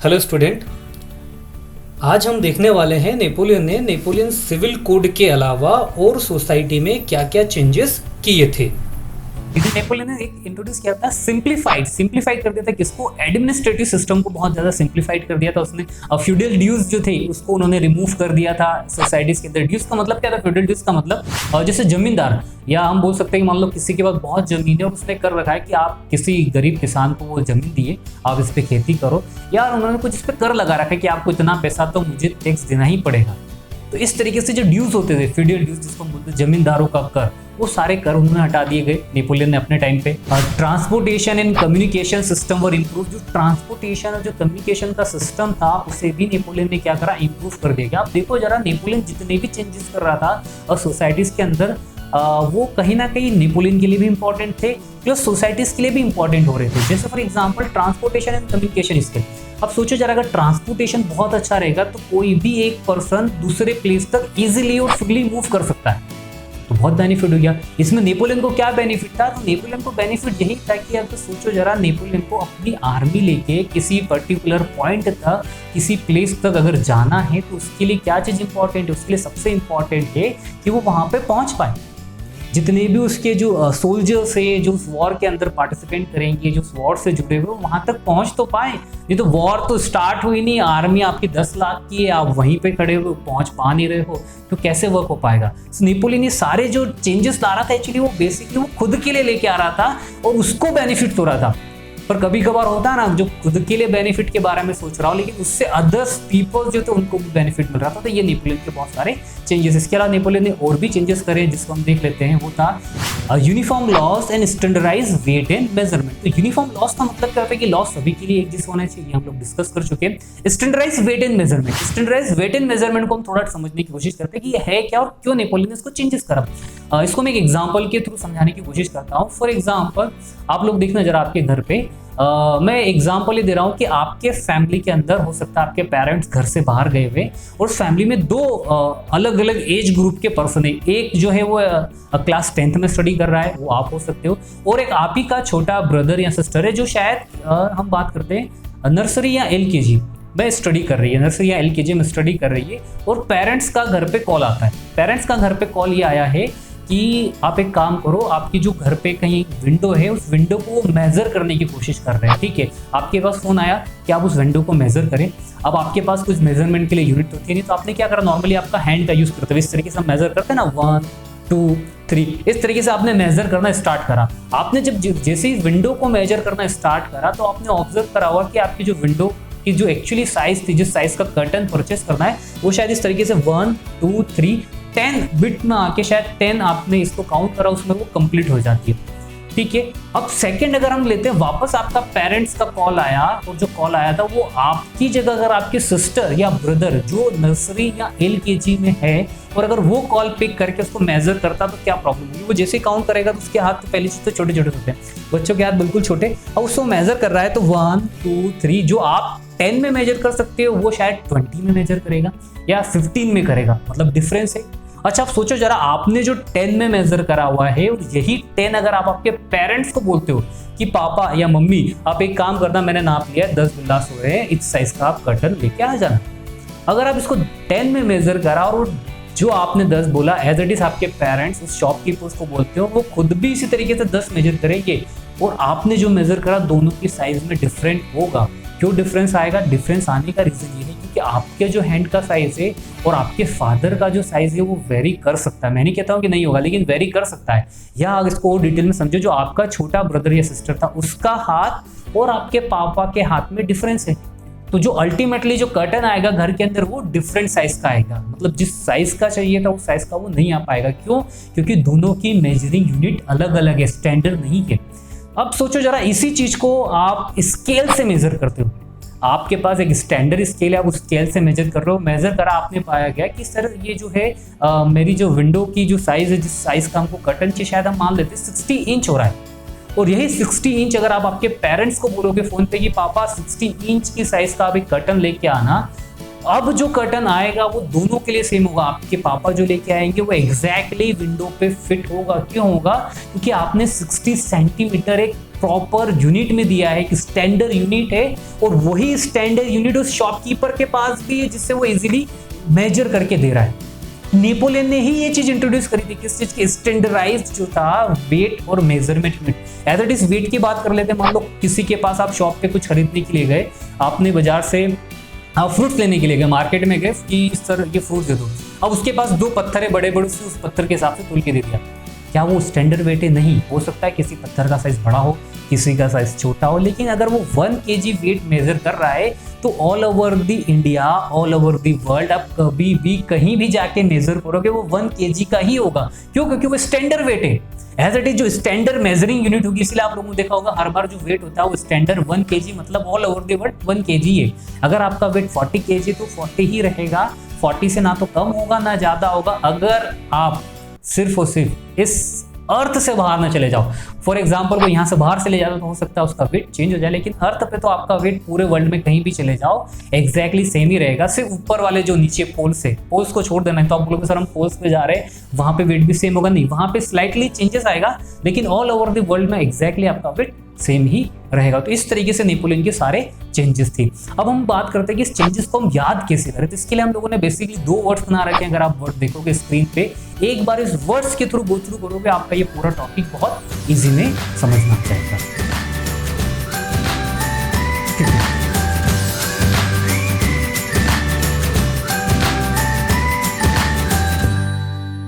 Hello student. आज हम देखने वाले हैं नेपोलियन ने नेपोलियन सिविल कोड के अलावा और सोसाइटी में क्या क्या चेंजेस किए थे। लेकिन नेपोलियन ने एक इंट्रोड्यूस किया था सिंप्लीफाइड कर दिया था किसको, एडमिनिस्ट्रेटिव सिस्टम को बहुत ज्यादा सिंप्लीफाइड कर दिया था उसने। फ्यूडल ड्यूज जो थे उसको उन्होंने रिमूव कर दिया था सोसाइटीज के अंदर। ड्यूज का मतलब क्या था, फ्यूडल ड्यूज का मतलब जैसे जमींदार, या हम बोल सकते हैं कि मान लो किसी के पास बहुत जमीन है और उसने कर रखा है कि आप किसी गरीब किसान को वो जमीन दिए, आप इस पे खेती करो, या उन्होंने कुछ इस पे कर लगा रखा है कि आपको इतना पैसा तो मुझे टैक्स देना ही पड़ेगा। तो इस तरीके से जो ड्यूज होते थे, फ्यूडल ड्यूज जिसको हम बोलते हैं जमींदारों का कर, वो सारे कर उन्होंने हटा दिए गए नेपोलियन ने अपने टाइम पे। ट्रांसपोर्टेशन एंड कम्युनिकेशन सिस्टम और इम्प्रूव, जो ट्रांसपोर्टेशन और जो कम्युनिकेशन का सिस्टम था उसे भी नेपोलियन ने क्या करा, इम्प्रूव कर दिया। आप देखो जरा, नेपोलियन जितने भी चेंजेस कर रहा था और सोसाइटीज के अंदर, वो कहीं ना कहीं नेपोलियन के लिए भी इंपॉर्टेंट थे, प्लस सोसाइटीज के लिए भी इंपॉर्टेंट हो रहे थे। जैसे for example transportation and communication skill. अब सोचो जरा, अगर ट्रांसपोर्टेशन बहुत अच्छा रहेगा तो कोई भी एक पर्सन दूसरे प्लेस तक इजीली और फ्रीली मूव कर सकता है, तो बहुत बेनिफिट हो गया। इसमें नेपोलियन को क्या बेनिफिट था, तो नेपोलियन को बेनिफिट यही था कि अगर सोचो जरा, नेपोलियन को अपनी आर्मी लेके किसी पर्टिकुलर पॉइंट तक, किसी प्लेस तक अगर जाना है तो उसके लिए क्या चीज इंपॉर्टेंट है, उसके लिए सबसे इंपॉर्टेंट है कि वो वहां पे पहुंच पाए। जितने भी उसके जो सोल्जर्स है जो उस वॉर के अंदर पार्टिसिपेट करेंगे, जो उस वॉर से जुड़े हुए, वहां तक पहुंच तो पाए। नहीं तो वॉर तो स्टार्ट हुई नहीं, आर्मी आपकी 10 लाख की है, आप वहीं पे खड़े हुए पहुंच पा नहीं रहे हो, तो कैसे वर्क हो पाएगा। नेपोलियन ये सारे जो चेंजेस ला रहा था, एक्चुअली वो बेसिकली वो खुद के लिए लेके आ रहा था और उसको बेनिफिट हो रहा था। पर कभी कभार होता है ना, जो खुद के लिए बेनिफिट के बारे में सोच रहा हूँ लेकिन उससे अदर्स पीपल जो थे उनको भी बेनिफिट मिल रहा था। तो ये नेपोलियन के बहुत सारे चेंजेस। इसके अलावा नेपोलियन ने और भी चेंजेस करे जिसको हम देख लेते हैं। वो था uniform laws and standardize weight and measurement. तो यूनिफॉर्म लॉस का मतलब क्या होता है कि लॉस सभी के लिए एक जैसे होना चाहिए, हम लोग डिस्कस कर चुके हैं। Standardize weight and measurement, standardize weight and measurement को हम थोड़ा समझने की कोशिश करते हैं कि ये है क्या और क्यों नेपोलियन ने इसको चेंजेस करा। इसको मैं एक एग्जाम्पल के थ्रू समझाने की कोशिश करता हूँ। फॉर एग्जाम्पल आप लोग देखना जरा आपके घर पे, मैं एग्जाम्पल ये दे रहा हूँ कि आपके फैमिली के अंदर हो सकता है आपके पेरेंट्स घर से बाहर गए हुए और फैमिली में दो अलग अलग एज ग्रुप के पर्सन है। एक जो है वो क्लास 10th में स्टडी कर रहा है, वो आप हो सकते हो, और एक आप ही का छोटा ब्रदर या सिस्टर है जो शायद हम बात करते हैं नर्सरी या LKG में स्टडी कर रही है, नर्सरी या LKG में स्टडी कर रही है। और पेरेंट्स का घर पे कॉल आता है, पेरेंट्स का घर पे कॉल ये आया है कि आप एक काम करो, आपकी जो घर पे कहीं विंडो है उस विंडो को वो मेजर करने की कोशिश कर रहे हैं। ठीक है, आपके पास फोन आया कि आप उस विंडो को मेजर करें। अब आपके पास कुछ मेजरमेंट के लिए यूनिट तो थी नहीं, तो आपने क्या करा, नॉर्मली आपका हैंड का यूज करते हुए इस तरीके से हम मेजर करते हैं ना, 1 2 3, इस तरीके से आपने मेजर करना स्टार्ट करा। आपने जब जैसे ही विंडो को मेजर करना स्टार्ट करा तो आपने ऑब्जर्व करा हुआ कि आपकी जो विंडो की जो एक्चुअली साइज थी, जिस साइज का कर्टन परचेस करना है, वो शायद इस तरीके से 1 2 3 10 बिट में आके शायद 10 आपने इसको काउंट करा, उसमें वो कंप्लीट हो जाती है। ठीक है, अब सेकंड अगर हम लेते हैं, वापस आपका पेरेंट्स का कॉल आया, और जो कॉल आया था वो आपकी जगह अगर आपके सिस्टर या ब्रदर जो नर्सरी या LKG में है, और अगर वो कॉल पिक करके उसको मेजर करता तो क्या प्रॉब्लम होगी। वो जैसे काउंट करेगा तो उसके हाथ तो पहले से तो छोटे छोटे होते हैं, बच्चों के हाथ बिल्कुल छोटे, और उसको मेजर कर रहा है तो 1 2 3 जो आप 10 में मेजर कर सकते हो वो शायद 20 में मेजर करेगा या 15 में करेगा, मतलब डिफरेंस है। अच्छा, आप सोचो जरा, आपने जो 10 में मेजर करा हुआ है और यही 10 अगर आप आपके पेरेंट्स को बोलते हो कि पापा या मम्मी आप एक काम करना, मैंने नाप लिया 10 गिलास हो रहे हैं, इस साइज का आप कर्टन लेके आ जाना। अगर आप इसको 10 में मेजर करा और जो आपने 10 बोला एज इट इज आपके पेरेंट्स उस शॉपकीपर्स को बोलते हो, वो खुद भी इसी तरीके से 10 मेजर करेंगे और आपने जो मेजर करा दोनों की साइज में डिफरेंट होगा। क्यों डिफरेंस आएगा, डिफरेंस आने का रीजन ये है क्योंकि आपके जो हैंड का साइज है और आपके फादर का जो साइज है वो वेरी कर सकता है। मैं नहीं कहता हूँ कि नहीं होगा, लेकिन वेरी कर सकता है। या अगर इसको और डिटेल में समझो, जो आपका छोटा ब्रदर या सिस्टर था उसका हाथ और आपके पापा के हाथ में डिफरेंस है, तो जो अल्टीमेटली जो कर्टन आएगा घर के अंदर वो डिफरेंट साइज का आएगा, मतलब जिस साइज का चाहिए था उस साइज का वो नहीं आ पाएगा। क्यों, क्योंकि दोनों की मेजरिंग यूनिट अलग अलग है, स्टैंडर्ड नहीं है। अब सोचो जरा, इसी चीज को आप स्केल से मेजर करते हो, आपके पास एक स्टैंडर्ड स्केल है, आप उस स्केल से मेजर कर रहे हो, मेजर करा, आपने पाया गया कि सर ये जो है मेरी जो विंडो की जो साइज है, जिस साइज का हमको कर्टन चाहिए, शायद हम मान लेते हैं 60 इंच हो रहा है। और यही 60 इंच अगर आप आपके पेरेंट्स को बोलोगे फोन पे कि पापा 60 इंच की साइज का आप एक कर्टन लेके आना, अब जो कर्टन आएगा वो दोनों के लिए सेम होगा। आपके पापा जो लेके आएंगे वो एग्जैक्टली विंडो पे फिट होगा। क्यों होगा, क्योंकि आपने 60 सेंटीमीटर एक प्रॉपर यूनिट में दिया है, एक स्टैंडर्ड यूनिट है, और वही स्टैंडर्ड यूनिट उस शॉपकीपर के पास भी है जिससे वो इजीली मेजर करके दे रहा है। नेपोलियन ने ही ये चीज इंट्रोड्यूस करी थी, किस चीज की, स्टैंडर्डाइज्ड जो था वेट और measurement unit. As it is weight की बात कर लेते हैं। मान लो किसी के पास आप शॉप पे कुछ खरीदने के लिए गए, आपने बाजार से फ्रूट्स लेने के लिए गए, मार्केट में गए कि इस तरह के फ्रूट्स दे दो, अब उसके पास 2 पत्थर है बड़े बड़े, उस पत्थर के हिसाब से तोल के दे दिया, क्या वो स्टैंडर्ड वेट है? नहीं। हो सकता है किसी पत्थर का साइज बड़ा हो, किसी का साइज छोटा हो, लेकिन अगर वो 1 kg वेट मेजर कर रहा है तो all over the India, all over the world, आप कभी भी कहीं भी जाके मेजर करोगे वो 1 kg का ही होगा। क्यों? क्योंकि वो स्टैंडर्ड वेट है। एज इट इज जो स्टैंडर्ड मेजरिंग यूनिट होगी, इसलिए आप लोगों ने देखा होगा हर बार जो वेट होता है वो स्टैंडर्ड 1 kg, मतलब all over the world 1 kg है। अगर आपका वेट 40 kg तो 40 ही रहेगा, 40 से ना तो कम होगा ना ज्यादा होगा। अगर आप सिर्फ और सिर्फ इस अर्थ से बाहर ना चले जाओ, फॉर एग्जाम्पल वो यहाँ से बाहर चले जाओ तो हो सकता है उसका वेट चेंज हो जाए, लेकिन अर्थ पे तो आपका वेट पूरे वर्ल्ड में कहीं भी चले जाओ एग्जैक्टली सेम ही रहेगा। सिर्फ ऊपर वाले जो नीचे पोल्स है, पोल्स को छोड़ देना है। तो आप बोलोगे सर हम पोल्स पे जा रहे हैं, वहां पे वेट भी सेम होगा, नहीं, वहां पे स्लाइटली चेंजेस आएगा, लेकिन ऑल ओवर द वर्ल्ड में एग्जैक्टली आपका वेट सेम ही रहेगा। तो इस तरीके से नेपोलियन के सारे चेंजेस थे। अब हम बात करते हैं कि इस चेंजेस को हम याद कैसे करें। तो इसके लिए हम लोगों ने बेसिकली 2 वर्ड्स बना रखे हैं। अगर आप वर्ड देखोगे स्क्रीन पे, एक बार इस वर्ड्स के थ्रू गो थ्रू करोगे, आपका ये पूरा टॉपिक बहुत इजी में समझ में आ जाएगा।